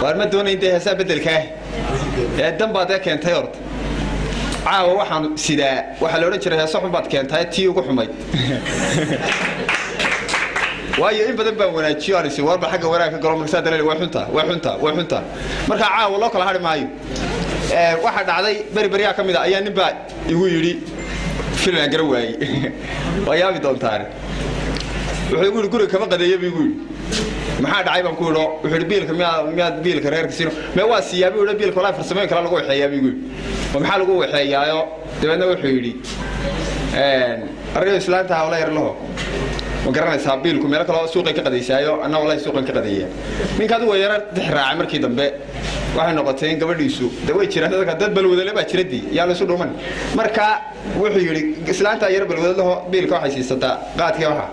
وارما دون انت حساب بدلكاه دم بعد كنتay horta caawa waxaan sidaa waxa la oran jiray saxun baad keentay tii ugu xumay waayo in badan baan wanaajiyo arisi warba xagga wanaagga garoonka sadalay waa xunta marka caawa loo kala hari maayo waxa dhacday bari kamid ah ayaa ninba igu yiri filan garan waayay waayaabi doontaan wuxuu igu guriga kama qadeeyay igu yiri maxaa dhacay baan ku yiro wuxuu biilka miyaad biilka reerka siino ma waa siyaabi uu biilka walaal farsamooyin kala lagu waxeeyaa igu yiri maxaa lagu waxeeyaayo dibadna wuxuu yiri ariyo islaanta hawla yar laho ma garanaysaa biilku meel kale suuqa ka qadeysaayo anna walaal suuqa ka qadeeyay ninkaad way yar dixraac markii dambe waxay noqotay in gabadhiisu way jiraan dadka dad balwadale baa jiradii yaa la soo dhuuman marka wuxuu yiri islaanta yar balwadale laho biilka waxay siisataa qaadkii waxa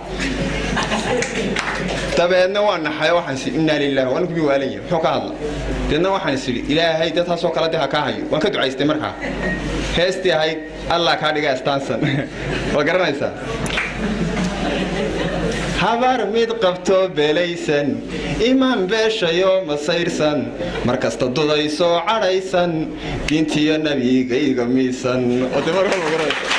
tabeedna waa naxay waxaan si inna lillahi wa inna ilayhi raaji'uun wuxuu ka hadla deedna waxaan isiri ilaahay dad taasoo kala dhaha ka hayo waan ka ducaystay markaa heestii ahayd Allah ka dhiga astaansan waa garanaysaa habar mid qabto beelaysan iman beeshayo masayrsan markasta dudayso cadhaysan diintiyo nabigayga miisan oo markaa ma garanaysaa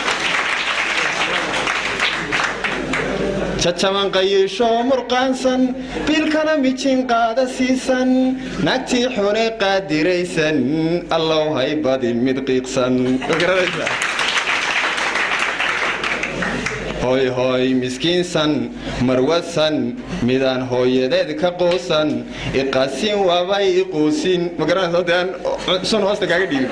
chachaman qayisho murqansan bilkana mijin qaada siisan nagti xune qaadiraysan allah hay badin mid qiiqsan garanaysa hoy hoy miskiinsan marwasan midaan hooyadeed ka qoosan iqaasin waabay iquusin garanaysa daan sun hoosta kaaga dhiibin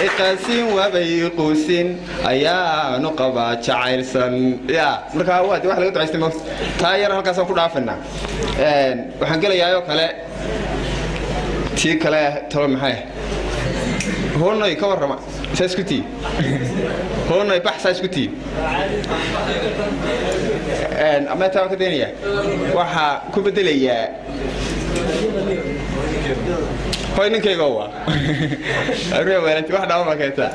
iqaasin waabay quusin ayaanu qabaa jacaylsan ya marka wax laga ducaystay ma taayar halkaas ku dhaafina waxaan galayaa oo kale tii kale tolo maxay hoonay ka warrama saaskuti hoonay baxsa iskuti ama taa ka deeniya waxa ku bedelayaa hoy ninkayga waa arre weelati wax dhaw ma kayta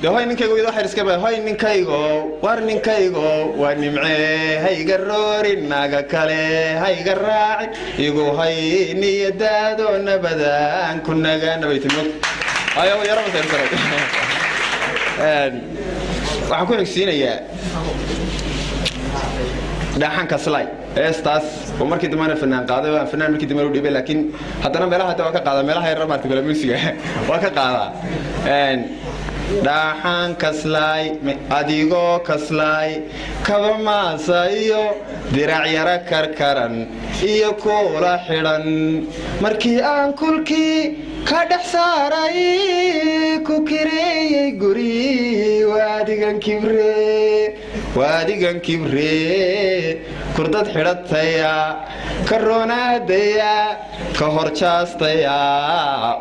de hoy ninkayga waxa iska baa hoy ninkayga war ninkayga waa nimcee hayga roori naga kale hayga raaci igu hay niyadaado nabadan kunaga nabaytimo ayo yara ma saray waxaan ku xigsiinayaa dhaxan ka slay estas oo markii damana fanaan qaaday waa fanaan markii damana u dhibay laakiin haddana meelaha waa ka qaada meelaha yar markii bala musiga waa ka qaada dhaxan ka slay adigoo ka slay kaba maasa iyo dirac yara karkaran iyo koola xiran markii aan kulkii ka dhex saaray ku kireeyay guri waadigan kibre kurdad xidhataya karoonadaya ka horjaastaya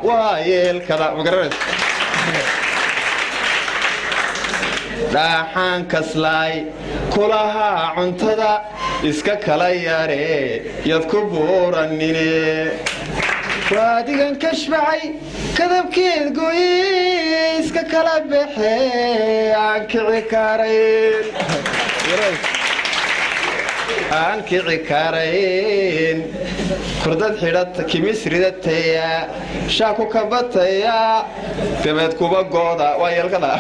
waa yeelkada magaranaysa dhaxan kaslay kulaha cuntada iska kala yare yad ku buuranine waadigan kashbacay kadabkeed gooyay iska kala baxay aan kici karayn kurdad xidhata kimisridataya shaaku kabataya dabeed kuba gooda waa yeelkada